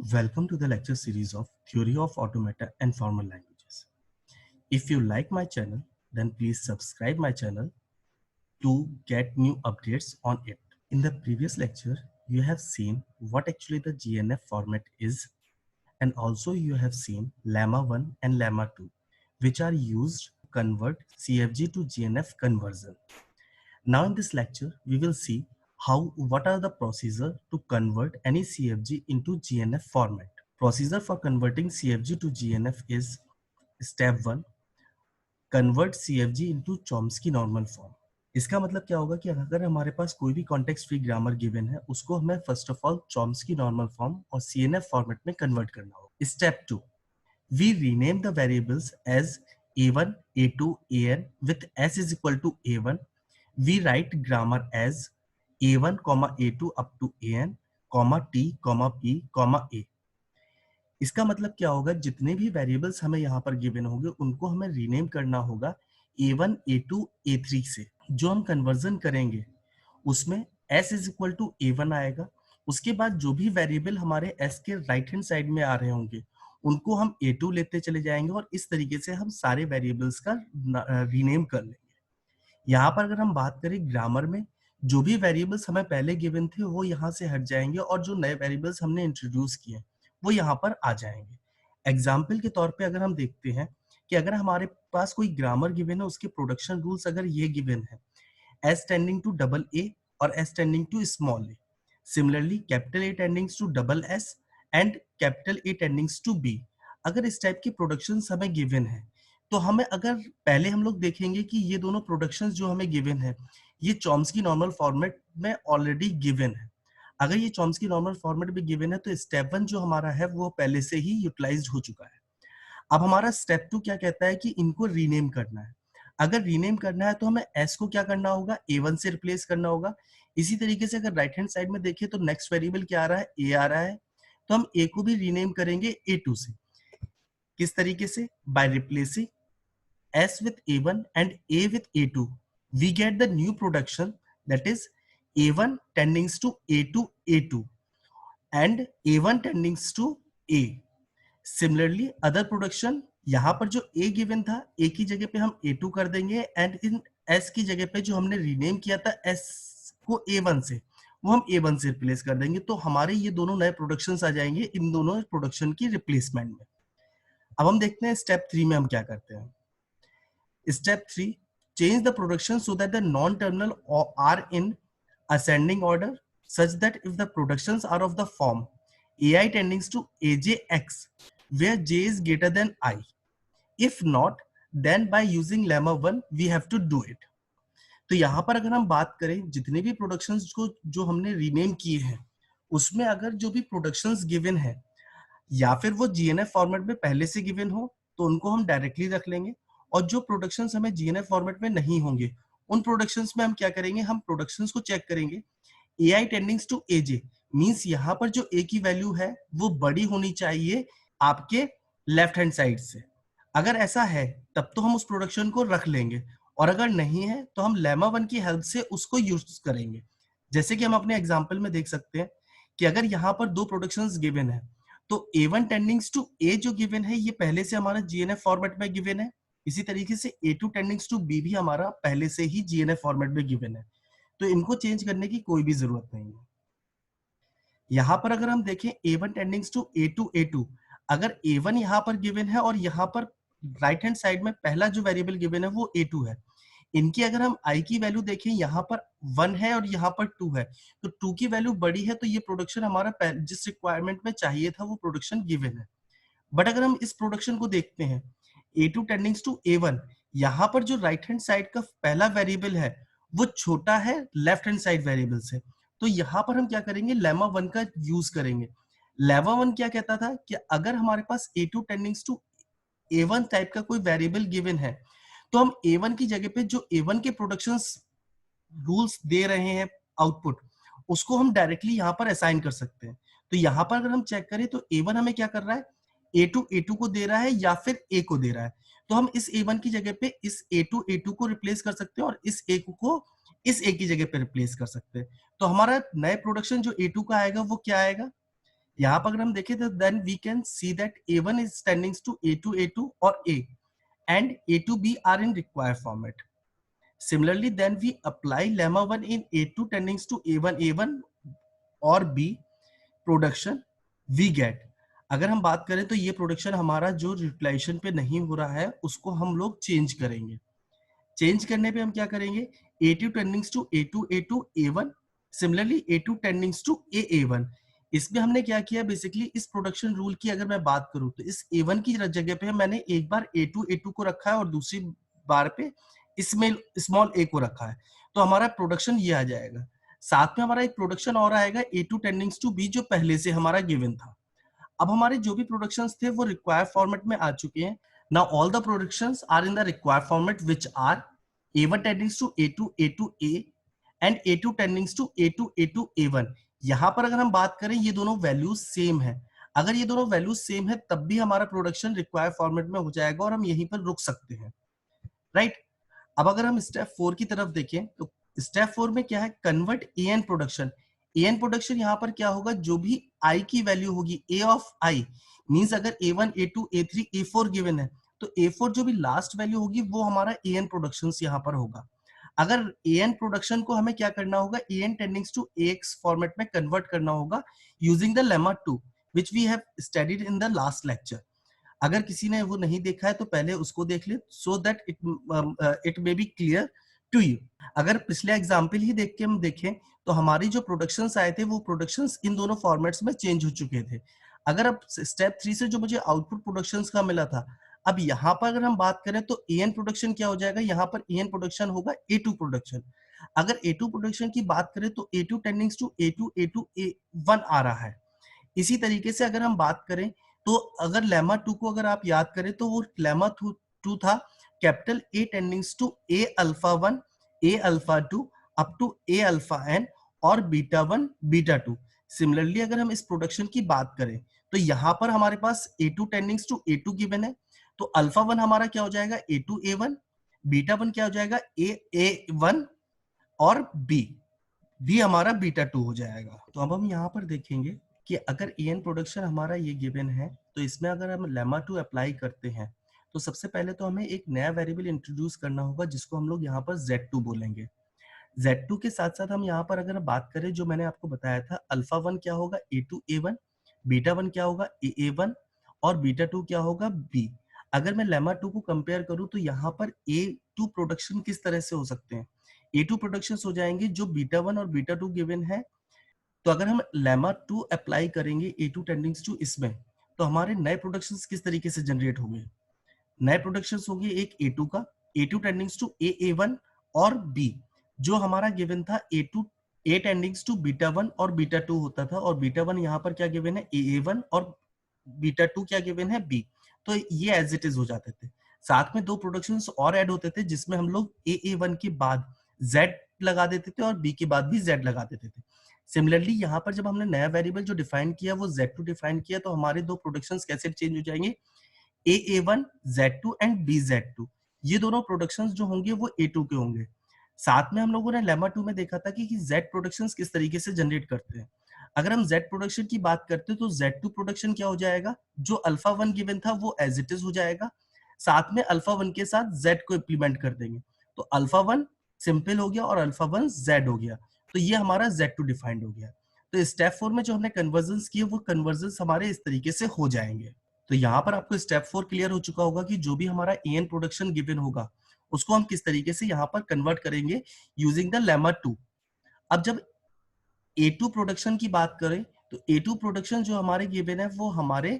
Welcome to the lecture series of Theory of Automata and Formal Languages. If you like my channel, then please subscribe my channel to get new updates on it. In the previous lecture, you have seen what actually the GNF format is, and also you have seen Lemma 1 and Lemma 2, which are used to convert CFG to GNF conversion. Now in this lecture, we will see what are the procedure to convert any CFG into GNF format. Procedure for converting CFG to GNF is step 1, convert CFG into Chomsky normal form. इसका मतलब क्या होगा कि अगर हमारे पास कोई भी context free grammar given है, उसको हमें first of all Chomsky normal form और CNF फॉर्मेट में कन्वर्ट करना होगा. Step 2, we rename the variables as a1, a2, an with s is equal to a1. We write grammar as a1, a2 up to an, t, p, a. इसका मतलब क्या होगा, जितने भी वेरिएबल्स हमें यहाँ पर गिवन होंगे उनको हमें रीनेम करना होगा a1, a2, a3 से. जो हम कन्वर्जन करेंगे उसमें s is equal to a1 आएगा. उसके बाद जो भी वेरिएबल हमारे s के राइट हैंड साइड में आ रहे होंगे उनको हम a2 लेते चले जाएंगे और इस तरीके से हम सारे वेरिएबल्स का रीनेम कर लेंगे. यहाँ पर अगर हम बात करें ग्रामर में, जो भी वेरिएबल्स हमें पहले गिवन थे वो यहाँ से हट जाएंगे और जो नए वेरिएबल्स हमने इंट्रोड्यूस किए वो यहाँ पर आ जाएंगे. एग्जाम्पल के तौर पे अगर हम देखते हैं कि अगर हमारे पास कोई ग्रामर गिवन है, उसके प्रोडक्शन रूल्स अगर ये गिवन है, S tending to double A और S tending to small a. Similarly, capital A tending to double S and capital A tending to B. अगर इस टाइप की प्रोडक्शंस हमें गिवन है तो हमें अगर पहले हम लोग देखेंगे कि ये दोनों प्रोडक्शंस जो हमें गिवन है ये चॉम्स्की नॉर्मल फॉर्मेट में ऑलरेडी गिवन है. अगर ये चॉम्स्की नॉर्मल फॉर्मेट में गिवन है तो स्टेप 1 जो हमारा है वो पहले से ही यूटिलाइज्ड हो चुका है. अब हमारा स्टेप 2 क्या कहता है कि इनको रीनेम करना है. अगर रीनेम करना है तो हमें s को क्या करना होगा, a1 से रिप्लेस करना होगा. इसी तरीके से अगर राइट हैंड साइड में देखें तो नेक्स्ट वेरिएबल क्या आ रहा है, a आ रहा है, तो हम a को भी रीनेम करेंगे a2 से. किस तरीके से, by replacing s with a1 and a with a2 we get the new production, that is a1 tending to a2 a2 and a1 tending to a. Similarly other production, यहाँ पर जो a given था a की जगह पे हम a2 कर देंगे एंड इन s की जगह पे जो हमने रीनेम किया था s को a1 से, वो हम a1 से रिप्लेस कर देंगे. तो हमारे ये दोनों नए प्रोडक्शंस आ जाएंगे इन दोनों प्रोडक्शन की रिप्लेसमेंट में. अब हम देखते हैं स्टेप 3 में हम क्या करते हैं. Step 3, change the production so that the non-terminal are in ascending order such that if the productions are of the form ai tending to ajx where j is greater than I. If not, then by using lemma 1 we have to do it. तो यहाँ पर अगर हम बात करें जितने भी productions को जो हमने रीनेम किए हैं उसमें अगर जो भी प्रोडक्शंस गिवन है या फिर वो जीएनएफ फॉर्मेट में पहले से गिवन हो तो उनको हम डायरेक्टली रख लेंगे, और जो प्रोडक्शंस हमें जीएनएफ फॉर्मेट में नहीं होंगे उन प्रोडक्शंस में हम क्या करेंगे, हम प्रोडक्शंस को चेक करेंगे. ai टेंडिंग्स टू aj मींस यहाँ पर जो a की वैल्यू है वो बड़ी होनी चाहिए आपके लेफ्ट हैंड साइड से. अगर ऐसा है तब तो हम उस प्रोडक्शन को रख लेंगे, और अगर नहीं है तो हम लेमा 1 की हेल्प से उसको यूज करेंगे. जैसे कि हम अपने एग्जांपल में देख सकते हैं कि अगर यहाँ पर दो प्रोडक्शंस गिवन है तो a1 टेंडिंग्स टू a जो गिवन है ये पहले से हमारा जीएनएफ फॉर्मेट में गिवन है. इसी तरीके से a2 टेंडिंग्स टू b भी हमारा पहले से ही जीएनएफ फॉर्मेट में गिवन है, तो इनको चेंज करने की कोई भी जरूरत नहीं है. यहाँ पर अगर हम देखें a1 टेंडिंग्स टू a2 अगर a1 यहाँ पर गिवन है और यहाँ पर राइट हैंड साइड में पहला जो वेरिएबल गिवन है वो a2 है, इनकी अगर हम i की वैल्यू देखें यहाँ पर 1 है और यहाँ पर 2 है, तो 2 की वैल्यू बड़ी है तो ये प्रोडक्शन हमारा जिस रिक्वायरमेंट में चाहिए था वो प्रोडक्शन गिवन है. बट अगर हम इस प्रोडक्शन को देखते हैं a2 टेंडिंग्स टू a1, यहाँ पर जो राइट हैंड साइड का पहला वेरिएबल है वो छोटा है लेफ्ट हैंड साइड वेरिएबल से, तो यहाँ पर हम क्या करेंगे, लेमा 1 का यूज करेंगे. लेमा 1 क्या कहता था कि अगर हमारे पास a2 tendings to a1 type का कोई वेरिएबल गिवन है तो हम a1 की जगह पे जो a1 के प्रोडक्शंस रूल्स दे रहे हैं आउटपुट, उसको हम डायरेक्टली यहाँ पर असाइन कर सकते हैं. तो यहाँ पर अगर हम चेक करें तो a1 हमें क्या कर रहा है, a2 को दे रहा है या फिर a को दे रहा है, तो हम इस a1 की जगह पे इस a2 को रिप्लेस कर सकते हैं और इस a को इस a की जगह पे रिप्लेस कर सकते हैं. तो हमारा नए प्रोडक्शन जो a2 का आएगा वो क्या आएगा, यहाँ पर अगर हम देखें तो then we can see that A1 is tending to A2 A2 or A and A2 B are in required format. Similarly, then we apply lemma 1 in A2 tending to A1 A1 or B production we get. अगर हम बात करें तो ये production हमारा जो utilisation पे नहीं हो रहा है उसको हम लोग चेंज करेंगे। चेंज करने पे हम क्या करेंगे, A2 tendings to A2 A2 A1, similarly A2 tendings to A1। इसमें हमने क्या किया, बेसिकली इस प्रोडक्शन रूल की अगर मैं बात करूं तो इस A1 की जगह पे मैंने एक बार A2 A2 को रखा है और दूसरी बार पे इसमें स्मॉल a को रखा है, तो हमारा प्रोडक्शन ये आ जाएगा। साथ में हमारा एक प्रोडक्शन और आएगा A2 टेंडिंग्स टू B जो पहले से हमारा गिवन था। अब हमारे जो भी प्रोडक्शंस थे वो रिक्वायर्ड फॉर्मेट में आ चुके हैं। Now all the productions are in the required format which are A1 tendings to A2 A2 A and A2 tendings to A2 A2 A1। यहाँ पर अगर हम बात करें ये दोनों वैल्यूज सेम है, अगर ये दोनों वैल्यूज सेम है तब भी हमारा प्रोडक्शन रिक्वायर्ड फॉर्मेट में हो जाएगा और हम यहीं पर रुक सकते हैं, राइट। अब अगर हम स्टेप 4 की तरफ देखें तो स्टेप 4 में क्या है, convert an production. An production यहाँ पर क्या होगा, जो भी आई की वैल्यू होगी, ए ऑफ आई मींस अगर A1 A2 A3 A4 given है तो A4 जो भी लास्ट वैल्यू होगी वो हमारा एन प्रोडक्शन यहाँ पर होगा। अगर एन प्रोडक्शन को हमें क्या करना होगा, an tendings to X format में कन्वर्ट करना होगा using the lemma 2 which we have studied in the last lecture. अगर किसी ने वो नहीं देखा है तो पहले उसको देख ले, so that it may be clear to you. अगर पिछले एग्जाम्पल ही देख के हम देखें तो हमारी जो प्रोडक्शंस आए थे वो प्रोडक्शंस इन दोनों फॉर्मेट्स में चेंज हो चुके थे। अगर अब स्टेप 3 से जो मुझे आउटपुट प्रोडक्शंस का मिला था, अब यहाँ पर अगर हम बात करें तो एन प्रोडक्शन क्या हो जाएगा, यहाँ पर एन प्रोडक्शन होगा A2 प्रोडक्शन। अगर A2 प्रोडक्शन की बात करें तो A2 tendings to A2 A2 A1 आ रहा है। इसी तरीके से अगर हम बात करें तो अगर लेमा 2 को अगर आप याद करें तो वो लेमा 2 था capital A tendings to A alpha 1 A alpha 2 up to A alpha n और बीटा 1 बीटा 2। सिमिलरली अगर हम इस प्रोडक्शन की बात करें तो यहाँ पर हमारे पास A2 tendings to A2 given है, तो अल्फा 1 हमारा क्या हो जाएगा A2 A1, बीटा 1 क्या हो जाएगा A1 और B हमारा बीटा 2 हो जाएगा। तो अब हम यहाँ पर देखेंगे कि अगर एन प्रोडक्शन हमारा ये गिवन है तो इसमें अगर हम लेमा 2 अप्लाई करते हैं तो सबसे पहले तो हमें एक नया वेरिएबल इंट्रोड्यूस करना होगा जिसको हम लोग यहाँ पर Z2 बोलेंगे। Z2 के साथ साथ हम यहाँ पर अगर बात करें, जो मैंने आपको बताया था, अल्फा 1 क्या होगा A2 A1, बीटा 1 क्या होगा A1 और बीटा 2 क्या होगा B। अगर मैं लेमा 2 को कंपेयर करूं तो यहाँ पर A2 प्रोडक्शन किस तरह से हो सकते हैं, A2 प्रोडक्शन हो जाएंगे जो बीटा 1 और बीटा 2 गिवन है। तो अगर हम लेमा 2 अप्लाई करेंगे A2 टेंडिंग्स टू इसमें, तो हमारे नए प्रोडक्शंस किस तरीके से जनरेट होंगे, नए प्रोडक्शंस होंगे एक A2 का, A2 टेंडिंग्स टू A1 और B जो हमारा गिवन था A2 A tendings to beta 1 और बीटा 2 होता था, और बीटा 1 यहाँ पर क्या गिवन है AA1 और बीटा 2 क्या गिवन है B। तो ये एज इट इज हो जाते थे। साथ में दो प्रोडक्शंस और ऐड होते थे जिसमें हम लोग AA1 के बाद Z लगा देते थे और B के बाद भी Z लगा देते थे। सिमिलरली यहाँ पर जब हमने नया वेरिएबल जो डिफाइन किया वो Z2 डिफाइन किया, तो हमारे दो प्रोडक्शंस कैसे चेंज हो जाएंगे, AA1 Z2 एंड BZ2। ये दोनों प्रोडक्शंस जो होंगे वो A2 के होंगे। साथ में हम लोगों ने लेमा 2 में देखा था कि Z प्रोडक्शंस किस तरीके से जनरेट करते हैं। अगर हम Z प्रोडक्शन की बात करते हैं तो Z2 प्रोडक्शन क्या हो जाएगा, जो अल्फा 1 गिवन था वो एज इट इज हो जाएगा, साथ में अल्फा 1 के साथ Z को इंप्लीमेंट कर देंगे, तो अल्फा 1 सिंपल हो गया और अल्फा 1 Z हो गया। तो ये हमारा Z2 डिफाइंड हो गया। तो स्टेप 4 में जो हमने कन्वर्जन किए वो कन्वर्जन हमारे इस तरीके से हो जाएंगे। तो यहाँ पर आपको स्टेप 4 क्लियर हो चुका होगा कि जो भी हमारा एन प्रोडक्शन गिवन होगा उसको हम किस तरीके से यहाँ पर कन्वर्ट करेंगे यूजिंग द लेमा 2। अब जब A2 प्रोडक्शन की बात करें तो A2 प्रोडक्शन जो हमारे गिवन है वो हमारे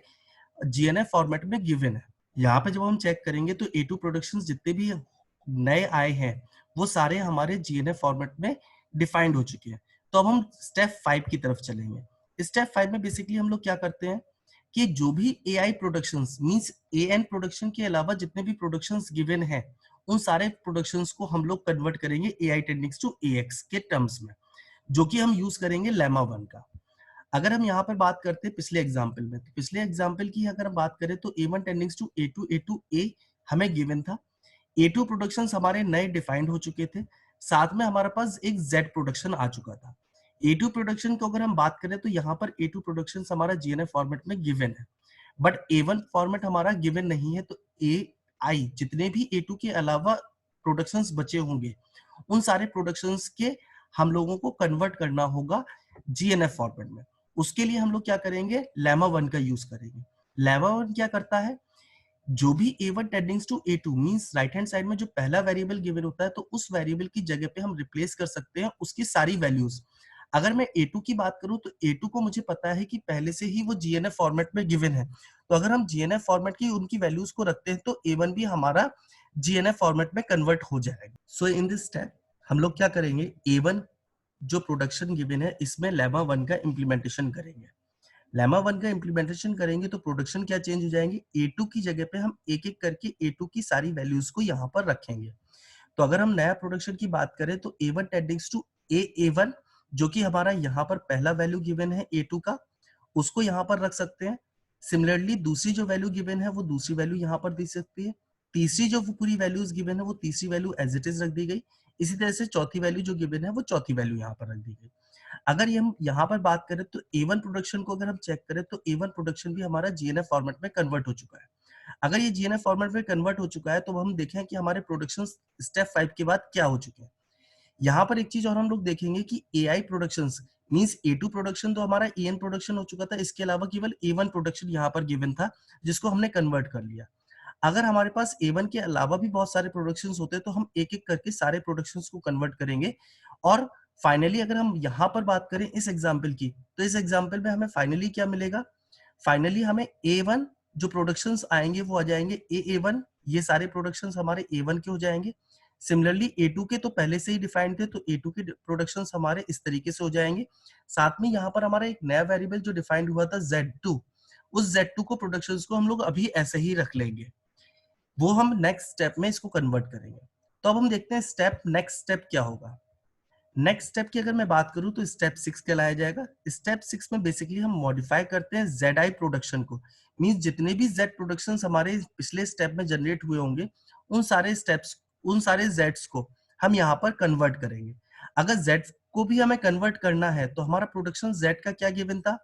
GNF फॉर्मेट में गिवन है। यहाँ पे जब हम चेक करेंगे तो A2 प्रोडक्शंस जितने भी नए आए हैं वो सारे हमारे GNF फॉर्मेट में डिफाइंड हो चुके हैं। तो अब हम स्टेप 5 की तरफ चलेंगे। स्टेप 5 में बेसिकली हम लोग क्या करते हैं कि जो भी AI productions means AN production के अलावा जितने भी प्रोडक्शंस गिवन है उन सारे प्रोडक्शंस को हम लोग कन्वर्ट करेंगे AI टेंडिंग्स टू AX के टर्म्स में, जो कि हम यूज करेंगे लेमा 1 का। अगर हम यहाँ पर बात करते हैं पिछले एग्जाम्पल में, तो पिछले एग्जाम्पल की अगर हम बात करें तो A1 tendings to A2 A2 A हमें गिवन था। A2 प्रोडक्शंस हमारे नए डिफाइंड हो चुके थे, साथ में हमारे पास एक Z प्रोडक्शन आ चुका था। A2 प्रोडक्शन को अगर हम बात करें तो यहाँ पर A2 प्रोडक्शन हमारा GNF फॉर्मेट में गिवन है, बट A1 फॉर्मेट हमारा गिवन नहीं है। तो AI जितने भी A2 के अलावा प्रोडक्शंस बचे होंगे, उन सारे प्रोडक्शंस के हम लोगों को कन्वर्ट करना होगा GNF फॉर्मेट में। उसके लिए हम लोग क्या करेंगे, लेमा 1 का यूज करेंगे। लेमा 1 क्या करता है, जो भी A1 tendings to A2 means right hand side में जो पहला वेरिएबल गिवन होता है, तो उस वेरिएबल की जगह पे हम रिप्लेस कर सकते हैं उसकी सारी वैल्यूज। अगर मैं A2 की बात करूं तो A2 को मुझे पता है कि पहले से ही वो GNF फॉर्मेट में गिवन है, तो अगर हम GNF फॉर्मेट की उनकी वैल्यूज को रखते हैं तो A1 भी हमारा GNF फॉर्मेट में कन्वर्ट हो जाएगा। सो इन दिस स्टेप हम लोग क्या करेंगे, A1 जो प्रोडक्शन गिवन है इसमें लेमा 1 का इम्प्लीमेंटेशन करेंगे। लेमा 1 का इम्प्लीमेंटेशन करेंगे तो प्रोडक्शन क्या चेंज हो जाएंगे, A2 की जगह पे हम एक एक करके A2 की सारी वैल्यूज को यहाँ पर रखेंगे। तो अगर हम नया प्रोडक्शन की बात करें तो A1 टेंडिंग्स टू A1 जो कि हमारा यहाँ पर पहला वैल्यू गिवन है A2 का, उसको यहाँ पर रख सकते हैं। सिमिलरली दूसरी जो वैल्यू गिवन है वो दूसरी वैल्यू यहाँ पर दे सकती है। तीसरी जो पूरी वैल्यूज गिवन है वो तीसरी वैल्यू एज इट इज रख दी गई। इसी तरह से चौथी वैल्यू जो गिवन है वो चौथी वैल्यू यहाँ पर रख दी गई। अगर ये हम यहाँ पर बात करें तो A1 प्रोडक्शन को अगर हम चेक करें तो A1 प्रोडक्शन भी हमारा GNF फॉर्मेट में कन्वर्ट हो चुका है। अगर ये GNF फॉर्मेट में कन्वर्ट हो चुका है तो हम देखें कि हमारे प्रोडक्शन स्टेप 5 के बाद क्या हो चुके हैं। यहाँ पर एक चीज और हम लोग देखेंगे कि AI productions means A2 production तो हमारा EN प्रोडक्शन हो चुका था, इसके अलावा केवल A1 प्रोडक्शन यहाँ पर गिवन था जिसको हमने कन्वर्ट कर लिया। अगर हमारे पास A1 के अलावा भी बहुत सारे प्रोडक्शंस होते तो हम एक एक करके सारे प्रोडक्शंस को कन्वर्ट करेंगे। और फाइनली अगर हम यहाँ पर बात करें इस एग्जाम्पल की, तो इस एग्जाम्पल में हमें फाइनली क्या मिलेगा, फाइनली हमें A1 जो प्रोडक्शंस आएंगे वो आ जाएंगे A1, ये सारे प्रोडक्शंस हमारे A1 के हो जाएंगे। सिमिलरली A2 के तो पहले से ही डिफाइंड थे तो A2 के प्रोडक्शंस हमारे इस तरीके से हो जाएंगे। साथ में यहाँ पर हमारा एक नया वेरिएबल जो डिफाइंड हुआ था Z2, उस Z2 को प्रोडक्शंस को हम लोग अभी ऐसे ही रख लेंगे, वो हम नेक्स्ट स्टेप में इसको कन्वर्ट करेंगे। तो अब हम देखते हैं स्टेप नेक्स्ट स्टेप क्या होगा। नेक्स्ट स्टेप की अगर मैं बात करूं तो स्टेप 6 कहलाया जाएगा। स्टेप 6 में बेसिकली हम मॉडिफाई करते हैं ZI प्रोडक्शन को, मींस जितने भी Z प्रोडक्शंस हमारे पिछले स्टेप में जनरेट हुए होंगे उन सारे स्टेप्स, उन सारे Zs को हम यहाँ पर कन्वर्ट करेंगे। अगर Z को भी हमें कन्वर्ट करना है तो हमारा प्रोडक्शन Z का क्या गिवन था,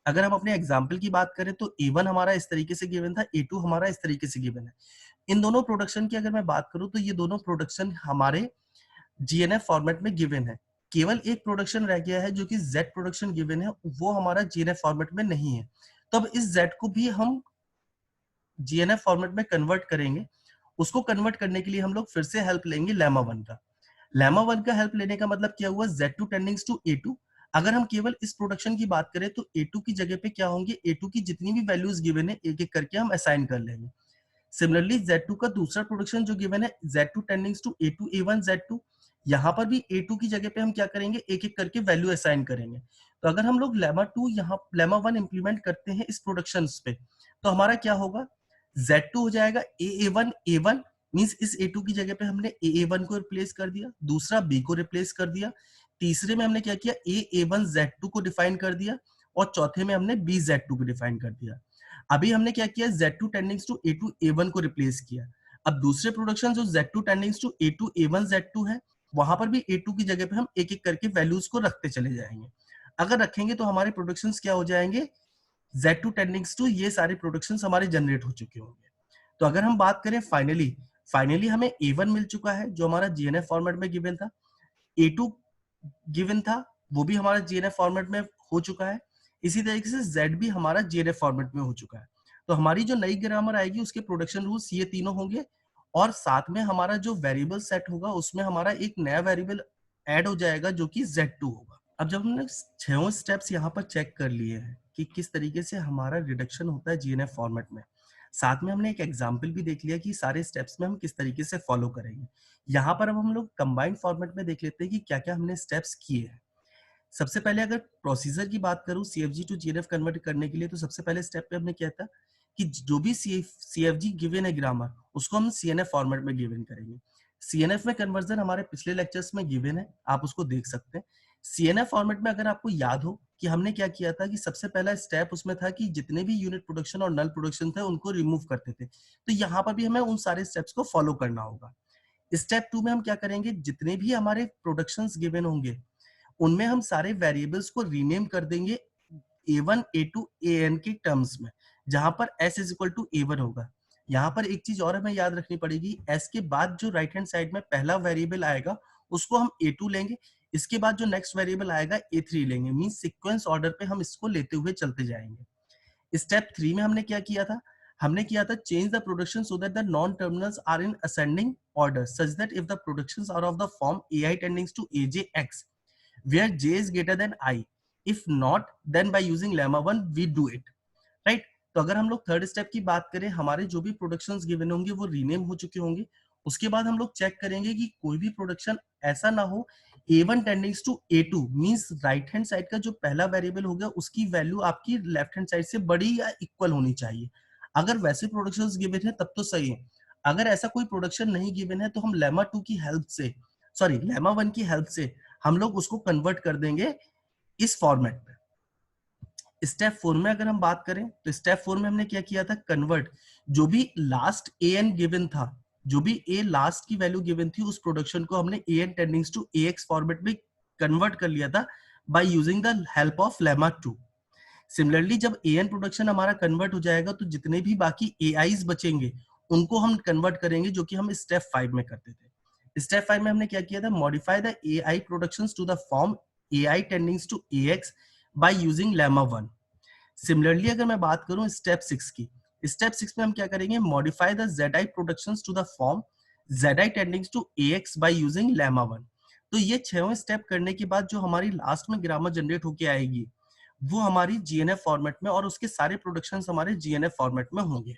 अगर हम अपने एग्जाम्पल की बात करें तो A1 हमारा इस तरीके से गिवन था, A2 हमारा इस तरीके से गिवन है। इन दोनों प्रोडक्शन की अगर मैं बात करूं तो ये दोनों प्रोडक्शन हमारे GNF फॉर्मेट में गिवन है। केवल एक प्रोडक्शन रह गया है जो कि Z प्रोडक्शन गिवन है, वो हमारा GNF फॉर्मेट में नहीं है। तो अब इस Z को भी हम GNF फॉर्मेट में कन्वर्ट करेंगे। उसको कन्वर्ट करने के लिए हम लोग फिर से हेल्प लेंगे लेमा 1 का। लेमा 1 का हेल्प लेने का मतलब क्या हुआ, Z2 टेंडिंग्स टू A2। अगर हम केवल इस प्रोडक्शन की बात करें तो A2 की जगह पे क्या होंगे, A2 की जितनी भी वैल्यूज गिवन है एक एक करके हम असाइन कर लेंगे। सिमिलरली Z2 का दूसरा प्रोडक्शन जो गिवन है Z2 टेंडिंग्स to A2 A1 Z2, यहाँ पर भी A2 की जगह पे हम क्या करेंगे, एक एक करके वैल्यू असाइन करेंगे। तो अगर हम लोग लेमा 2 यहाँ लेमा 1 इंप्लीमेंट करते हैं इस प्रोडक्शन पे तो हमारा क्या होगा, Z2 हो जाएगा A1 A1, मींस इस A2 की जगह पे हमने A1 को रिप्लेस कर दिया, दूसरा B को रिप्लेस कर दिया, तीसरे में हमने क्या किया A1 Z2 को डिफाइन कर दिया और चौथे में हमने B Z2 को डिफाइन कर दिया। अभी हमने क्या किया, Z2 टेंडिंग्स टू A2 A1 को रिप्लेस किया। अब दूसरे प्रोडक्शन जो Z2 टेंडिंग्स to A2 A1 Z2 है, वहां पर भी A2 की जगह पे हम एक एक करके वैल्यूज को रखते चले जाएंगे। अगर रखेंगे तो हमारे प्रोडक्शंस क्या हो जाएंगे, Z2 टेंडिंग्स टू ये सारे प्रोडक्शंस हमारे जनरेट हो चुके होंगे। तो अगर हम बात करें फाइनली, फाइनली हमें A1 मिल चुका है जो हमारा GNF फॉर्मेट में गिवन था, A2 गिवन था वो भी हमारा GNF फॉर्मेट में हो चुका है, इसी तरीके से Z भी हमारा GNF फॉर्मेट में हो चुका है। तो हमारी जो नई ग्रामर आएगी उसके प्रोडक्शन रूल्स ये तीनों होंगे और साथ में हमारा जो वेरिएबल सेट होगा उसमें हमारा एक नया वेरिएबल ऐड हो जाएगा जो कि Z2 होगा। अब जब हमने छहों स्टेप्स यहाँ पर चेक कर लिए हैं कि किस तरीके से हमारा रिडक्शन होता है GNF फॉर्मेट में, साथ में हमने एक एग्जाम्पल भी देख लिया कि सारे स्टेप्स में हम किस तरीके से फॉलो करेंगे। यहाँ पर अब हम लोग कंबाइंड फॉर्मेट में देख लेते हैं कि क्या क्या हमने स्टेप्स किए हैं। सबसे पहले अगर प्रोसीजर की बात करूं CFG टू GNF कन्वर्ट करने के लिए, तो सबसे पहले स्टेप पे हमने क्या था कि जो भी CFG गिवन है ग्रामर उसको हम CNF फॉर्मेट में गिवन करेंगे। CNF में कन्वर्जन हमारे पिछले लेक्चर्स में गिवन है, आप उसको देख सकते हैं। CNF फॉर्मेट में अगर आपको याद हो कि हमने क्या किया था कि सबसे पहला स्टेप उसमें था कि जितने भी यूनिट प्रोडक्शन और नल प्रोडक्शन थे उनको रिमूव करते थे, तो यहाँ पर भी हमें उन सारे स्टेप्स को फॉलो करना होगा। स्टेप 2 में हम क्या करेंगे, जितने भी हमारे प्रोडक्शंस गिवन होंगे उनमें हम सारे वेरिएबल्स को रीनेम कर देंगे a1 a2 an के टर्म्स में, जहां पर s is equal to a1 होगा। यहाँ पर एक चीज और हमें याद रखनी पड़ेगी, s के बाद जो राइट हैंड साइड में पहला वेरिएबल आएगा उसको हम a2 लेंगे, इसके बाद जो नेक्स्ट वेरिएबल आएगा a3 लेंगे, मीन सीक्वेंस ऑर्डर पे हम इसको लेते हुए चलते जाएंगे। स्टेप 3 में हमने क्या किया था, हमने किया था change the production so that the non terminals are in ascending order such that if the productions are of the form ai tending to ajx where j is greater than I, if not then by using lemma 1 we do it, right? तो अगर हम लोग third step की बात करें, हमारे जो भी प्रोडक्शंस गिवन होंगे वो रीनेम हो चुके होंगे। उसके बाद हम लोग चेक करेंगे कि कोई भी प्रोडक्शन ऐसा ना हो a1 tendings to a2, means right hand side का जो पहला वेरिएबल होगा उसकी वैल्यू आपकी लेफ्ट हैंड साइड से बड़ी या इक्वल होनी चाहिए। अगर वैसे प्रोडक्शंस गिवन है तब तो सही है, अगर ऐसा कोई प्रोडक्शन नहीं गिवन है तो हम लेमा 2 की हेल्प से, सॉरी लेमा 1 की हेल्प से हम लोग उसको कन्वर्ट कर देंगे इस फॉर्मेट में। स्टेप 4 में अगर हम बात करें तो स्टेप 4 में हमने क्या किया था, कन्वर्ट जो भी लास्ट ए एन गिवन था, जो भी ए लास्ट की वैल्यू गिवन थी उस प्रोडक्शन को हमने A N tendings to A X format में कन्वर्ट कर लिया था by using the help of lemma 2। Similarly जब ए एन प्रोडक्शन हमारा कन्वर्ट हो जाएगा तो जितने भी बाकी ए आईज बचेंगे उनको हम कन्वर्ट करेंगे, जो कि हम स्टेप 5 में करते थे। स्टेप 5 में हमने क्या किया था, modify the A I productions to the form A I tendings to A X by using lemma 1। Similarly अगर मैं बात करूं स्टेप 6 की, स्टेप 6 में हम क्या करेंगे, modify the ZI productions to the form ZI tendings to AX by using lemma 1। तो ये छहों स्टेप करने के बाद जो हमारी लास्ट में ग्रामर जनरेट होके आएगी वो हमारी GNF फॉर्मेट में, और उसके सारे प्रोडक्शंस हमारे GNF फॉर्मेट में होंगे।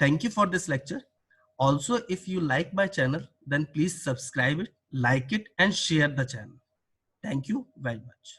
Thank you for this lecture. Also, if you like my channel, then please subscribe it, like it, and share the channel. Thank you very much.